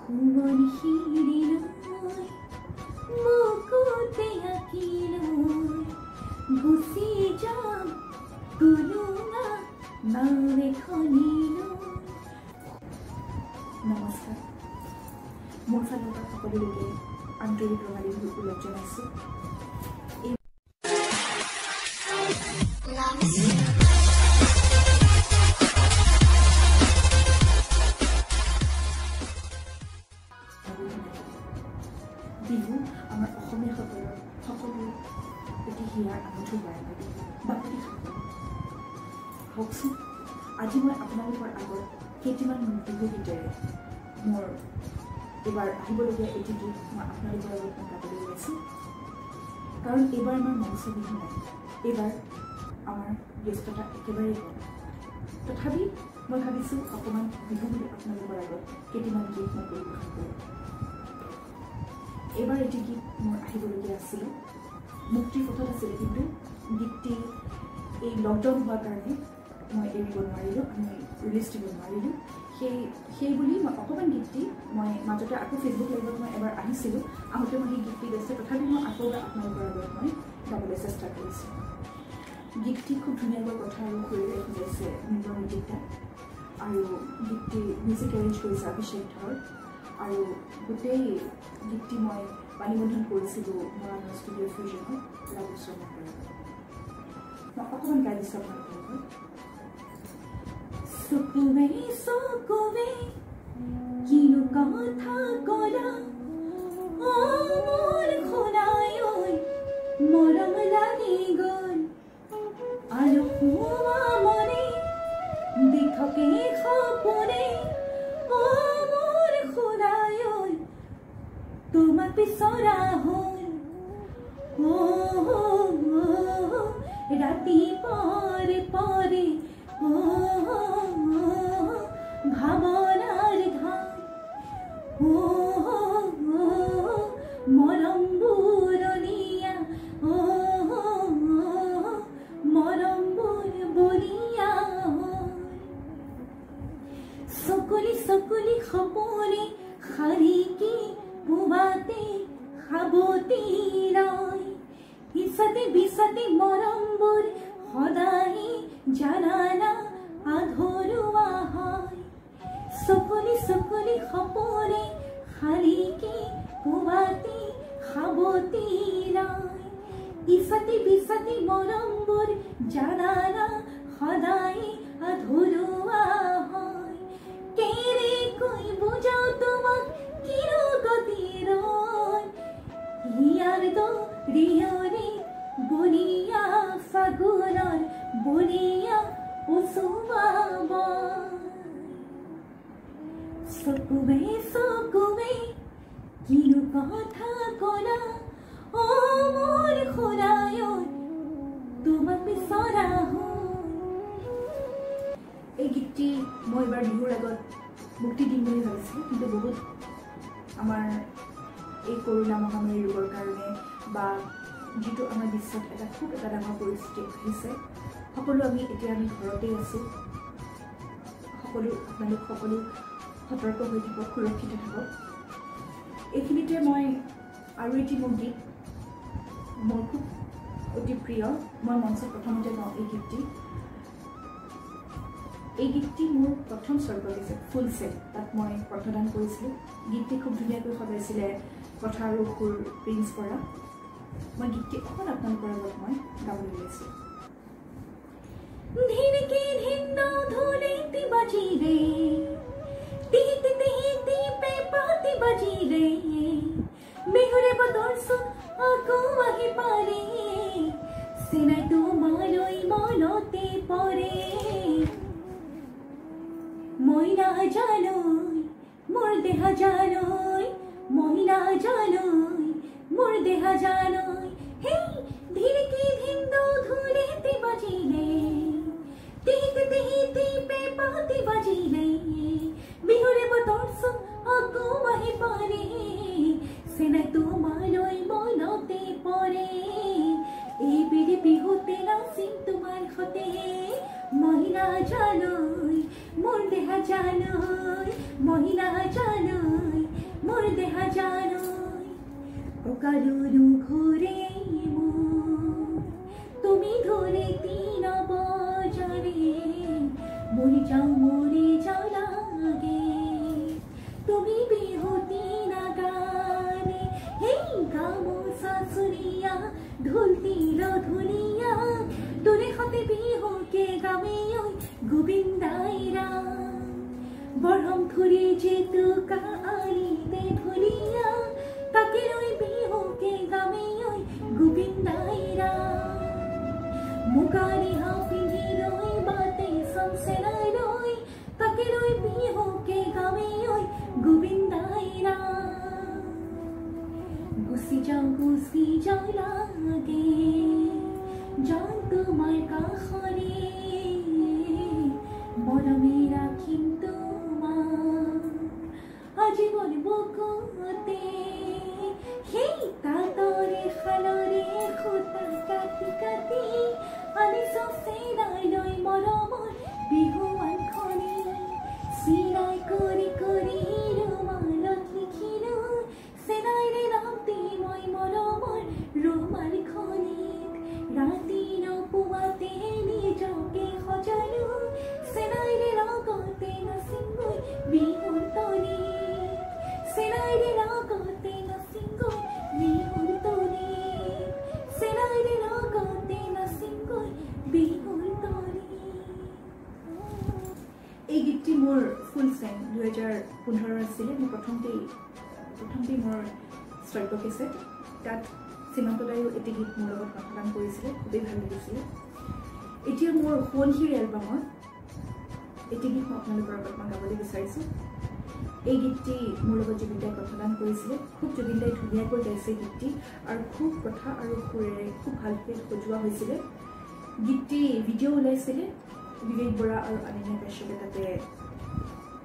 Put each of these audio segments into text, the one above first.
কোমল শিৰিলৈ মুকুতে আঁকিলৈ গুচি যাম কোনোবা নাও এখনিলৈ। নমস্কাৰ, মোৰ ফালৰ পৰা সকলোকে আন্তৰিক ৰঙালী বিহুৰ ওলগ জনাইছোঁ। বিহু আমাৰ অসমীয়াসকলৰ সকলো এটি হিয়াৰ আঙুঠি বাপতি হওকচোন। আজি মই আপোনালোকৰ আগত কেইটিমান বিহু গীতেৰে মোৰ এইবাৰ আহিবলগীয়া এটি গীত মই আপোনালোকৰ আগত গাবলৈ ওলাইছোঁ। কাৰণ এইবাৰ আমাৰ মঞ্চ বিহু নাই, এইবাৰ আমাৰ ব্যস্ততা একেবাৰেই কম। তথাপি মই ভাবিছোঁ অকণমান বিহু বুলি আপোনালোকৰ আগত কেইটিমান গীত মই পৰিৱেশন কৰোঁ। এইবাৰ এটি গীত মোৰ আহিবলগীয়া আছিলে, মুক্তিৰ পথত আছিলে, কিন্তু গীতটি এই লকডাউন হোৱাৰ কাৰণে মই এৰিব নোৱাৰিলোঁ, আমি ৰিলিজ দিব নোৱাৰিলোঁ। সেই বুলি মই অকণমান গীতটি মই মাজতে আকৌ ফেচবুক লাইভত মই এবাৰ আহিছিলোঁ, আহোঁতে মই সেই গীতটি গাইছোঁ। তথাপি মই আকৌ আপোনালোকৰ আগত মই গাবলৈ চেষ্টা কৰিছোঁ। গীতটি খুব ধুনীয়াকৈ কথা আৰু সুৰেৰে সজাইছে নিৰ্মলজিতা, আৰু গীতটি মিউজিক এৰেঞ্জ কৰিছে অভিষেক ধৰ, আৰু গোটেই গীতটি মই বাণীবন্ধন কৰিছিলোঁ মৰাণ ষ্টুডিঅ' ফিউজনত ৰাজেশ্বৰ মহন্ত। মই অকণমান গাই দিছোঁ আপোনালোকৰ। চকুৱে চকুৱে কিনো কথা ক'লা মোৰ শুনাই ঐ মৰম লাগি গ'ল আৰু শুৱা মনে দিঠকে সপোনে মোৰ শুনাই ঐ তোমাক বিচৰা হ'ল ৰাতি পৰে পৰে ভাৱনাৰ ধান মৰম বুৰণীয়া মৰমবোৰ বলিয়া চকুলি চকুলি সপোনে শাৰীকি পুৱাতে সাৱতি ৰয় ইছাতে বিছাতে মৰমবোৰ সদায় জানানা আধৰুৱা হয়। চকুলি চকুলি সপোনে শাৰীকি পুৱাতে সাৱতি ৰয় ইছাতে বিছাতে মৰমবোৰ জানানা সদায় আধৰুৱা হয়। কেৰে কৈ বুজাও তোমাক কিনো গতিৰ ইয়াৰ দৰিয়ৰে বলিয়া ফাগুনৰ বলিয়া উচুৱাব চকুৱে চকুৱে কিনো কথা ক'লা মোৰ শুনাই তোমাক বিচৰা হ'ল। এই গীতটি মই এইবাৰ বিহুৰ আগত মুক্তি দিম বুলি ভাবিছিলোঁ, কিন্তু বহুত আমাৰ এই কৰোণা মহামাৰী ৰোগৰ কাৰণে বা যিটো আমাৰ বিশ্বত খুব এটা ডাঙৰ পৰিস্থিতি আহিছে, সকলো আমি ঘৰতেই আছোঁ। আপোনালোক সকলো সতৰ্ক হৈ থাকক, সুৰক্ষিত থাকক। এইখিনিতে মই আৰু এটি মোৰ গীত মোৰ খুব অতি প্ৰিয়, মই মঞ্চত প্ৰথমতে গাওঁ এই গীতটি। এই গীতটি মোৰ প্ৰথম স্বৰ্গদেশে ফুল ছেট, তাত মই প্ৰদান কৰিছিলোঁ। গীতটি খুব ধুনীয়াকৈ সজাইছিলে কথা আৰু সুৰ প্ৰিন্স কৰা। মই গীতটি অকণ আপোনালোকৰ আগত মই গাবলৈ ওলাইছোঁ। ধিনকি ধিন্ন ধুলিতি বাজি ৰে তিতি তিতি পেপাতি বাজি ৰে বিহুৰে বতৰ চোন আকৌ আহি পাৰে চিনাই তোমালৈ মনতে পৰে মই নাজানোই মোৰ দেহা জানোই মই নাজানোই মোৰ দেহা জানোই হেই ধিনকি ধিন্ন ধুলিতি বাজি ৰে তিতি তিতি পেপাতি বাজি ৰে বিহুৰে বতৰ চোন আকৌ আহি পাৰে চিনাই তোমালৈ মনতে পৰে এইবেলি বিহুতে নাচিম তোমাৰ সতে মই নাজানোই মোৰ দেহা জানোই মই নাজানোই অকালৰো ঘূৰে তুমি ধরে 3 বজারে মরে যাও লাগে তুমি বিহুতি না গানে হেই গামোচা চুরিয়া ঢোলতিল ধুলিয়া তোরে হতে বিহুকে গাবে ওই গোবিন্দাইরা বরহম ধরে যেতুকা আলিতে ধুলিয়া তাকে ওই বিহুকে গাবে ওই গোবিন্দাইরা মুগারি হাফিনি রই বাতে সংসেলাই রই তাকে রই বিহুকে গাবে ওই গোবিন্দাইরা গুছি যাও লাগে জান তোমার কাখরে মরমে রাখিম তোমার আজীবন বুকুতে হেই তাতরে খালরে খুঁটা কাটি কাটি আনি সেনাই লই মৰমৰ বিহুৱান খনি চিনাই কৰি কৰি ৰুমালত লিখিলো সেনাইৰে নামটি মই মৰমৰ ৰুমাল খনিত ৰাতি নপুৱাতে নিজকে সজালো সেনাইৰে লগতে নাচিম মই বিহুৰ তলিত সেনাইৰে লগতে নাচিম গৈ বিহুৰ তলিত সেনাইৰে লগতে নাচিম গৈ বিহুৰ তলিত এই গীতটি মোৰ ফুল চেং 2015 আছিলে মই প্ৰথমতে মোৰ শ্ৰব্য কেছেট তাত সীমান্তদায়ো এটি গীত মোৰ লগত কণ্ঠদান কৰিছিলে খুবেই ভাল লাগিছিলে এতিয়া মোৰ সোণশিৰি এলবামৰ এটি গীত মই আপোনালোকৰ আগত মই গাবলৈ বিচাৰিছোঁ এই গীতটি মোৰ লগত জুবিনদাই কণ্ঠদান কৰিছিলে খুব জুবিনদাই ধুনীয়াকৈ গাইছে গীতটি আৰু খুব কথা আৰু সুৰেৰে খুব ভালকৈ সজোৱা হৈছিলে গীতটি ভিডিঅ' ওলাইছিলে বিবেক বৰা আৰু অনন্যা কাশ্যপে তাতে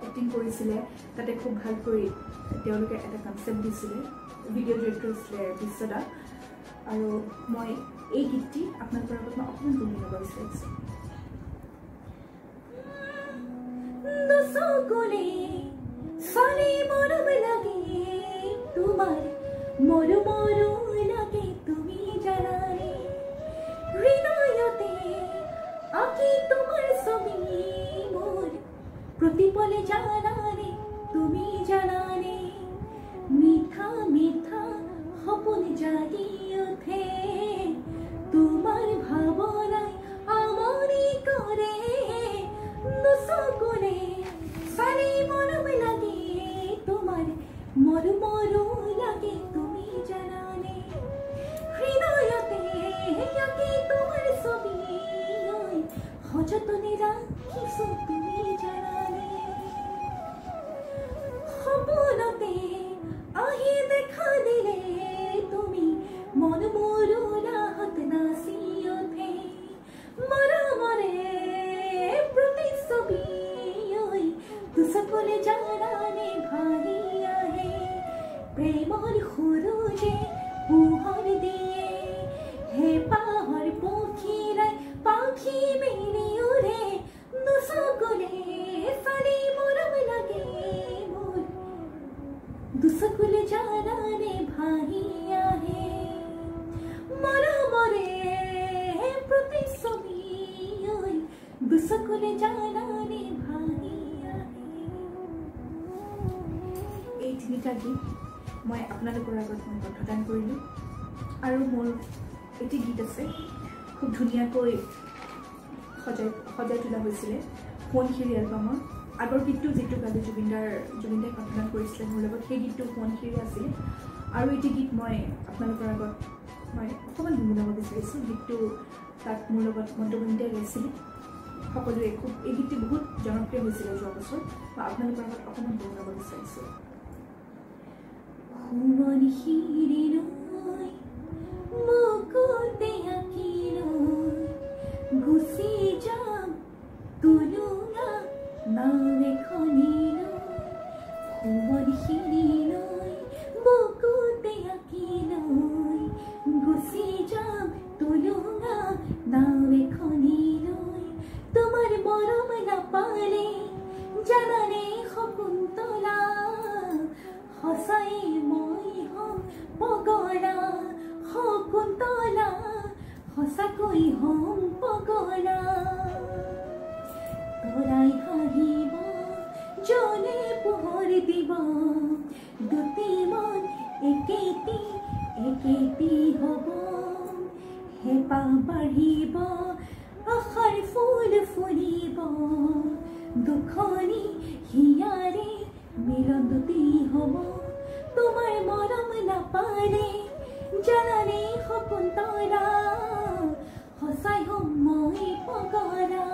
এক্টিং কৰিছিলে তাতে খুব ভালকৈ তেওঁলোকে এটা কনচেপ্ট দিছিলে ভিডিঅ' ডিৰেক্টৰ আছিলে বিশ্বদা আৰু মই এই গীতটি আপোনালোকৰ আগত মই অকণমান গুণগুণ গাব বিচাৰিছোঁ দশকলে সারে মরম লাগে তোমার মরু মরু লাগে তুমি জানারে হৃদয়তে আঁকি তোমার ছবি মোর প্রতিপলে জানারে তুমি জানারে মিঠা মিঠা সপন জাগি ওঠে তোমার ভাবনায় আমারি করে দশকলে সারে মরম লাগে তোমার মরু মরু লাগে তুমি জানানে হৃদয়তে আঁকি তোমার ছবি সযতনে রাখিছো তুমি জানানে সপনতে আহি দেখা দিলে তুমি মন মরু রাহত নাচি ওঠে মৰমৰে প্ৰতিচ্ছবি দুচকুলে জানানে ভাহি আহে প্ৰেমৰ সুৰুজে পোহৰ দিয়ে হে পাহৰ পক্ষীৰাই পাখি মেলি উৰে দুচকুলে চাৰি মৰম লাগে মোৰ দুচকুলে জানানে ভাহি আহে মৰমৰে প্ৰতিচ্ছবি দুচকুলে জানানে ভাহি এই তিনিটা গীত মই আপোনালোকৰ আগত মই কণ্ঠদান কৰিলোঁ আৰু মোৰ এটি গীত আছে খুব ধুনীয়াকৈ সজাই তোলা হৈছিলে সোণশিৰি এলবামৰ আগৰ গীতটো যিটো গালি জুবিনদাই কণ্ঠদান কৰিছিলে মোৰ লগত সেই গীতটো সোণশিৰি আছিলে আৰু এটি গীত মই আপোনালোকৰ আগত মই অকণমান গুণগুণাব বিচাৰিছোঁ গীতটো তাত মোৰ লগত মন্তবন্দাই গাইছিলে সকলোৱে খুব এই গীতটি বহুত জনপ্ৰিয় হৈছিলে যোৱা বছৰ মই আপোনালোকৰ আগত অকণমান গুণগুণাব বিচাৰিছোঁ সোণশিৰি নৈ মুকুতে আঁকি লৈ গুচি যাম তুলুঙা নাও এখনি লৈ সোণশিৰি নৈ মুকুতে আঁকি লৈ গুচি যাম তুলুঙা নাও এখনি লৈ তোমাৰ মৰম নাপালে জানানে শকুন্তলা সঁচাই মই হম পগলা শকুন্তলা সঁচাকৈ হম পগলা তৰাই হাঁহিব জনে পোহৰ দিব দুটি মন একেটি হ'ব হেঁপাহ বাঢ়িব আশাৰ ফুল ফুলিব দুখনি হিয়াৰে মিলন দুটি হ'ব তোমাৰ মৰম নাপালে জানানে শকুন্তলা সঁচাই হ'ম মই পগলা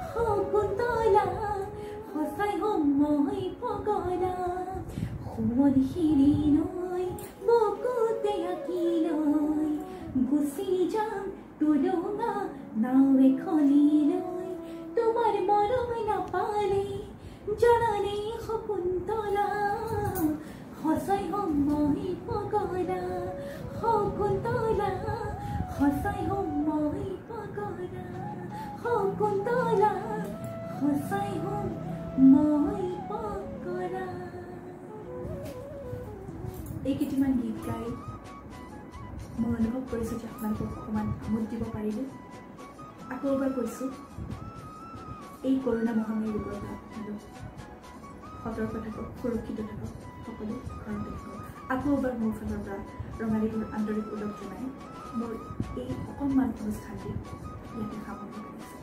শকুন্তলা সঁচাই হ'ম মই পগলা সুমন শিৰি নৈ বুকুতে আঁকি লৈ গুচি যাম তুলুঙা নাও এখনিলৈ তোমাৰ মৰম নাপালে জানানে শকুন্তলা সঁচাই হ'ম মই পগলা শকুন্তলা সঁচাই হ'ম মই পগলা শকুন্তলা সঁচাই হ'ম মই পগলা এই কেইটামান গীত গাই মই অনুভৱ কৰিছোঁ যে আপোনালোকক অকণমান আমোদ দিব পাৰিলে আকৌ এবাৰ কৈছোঁ এই কৰোণা মহামাৰীৰ পৰা আপোনালোক সতৰ্ক থাকক সুৰক্ষিত থাকক সকলো ঘৰতে থাকক আকৌ এবাৰ মোৰ ফালৰ পৰা ৰঙালীবোৰ আন্তৰিক ওলগ জনাই মোৰ এই অকণমান অনুষ্ঠানটি ইয়াতে সামৰণি কৰিছোঁ।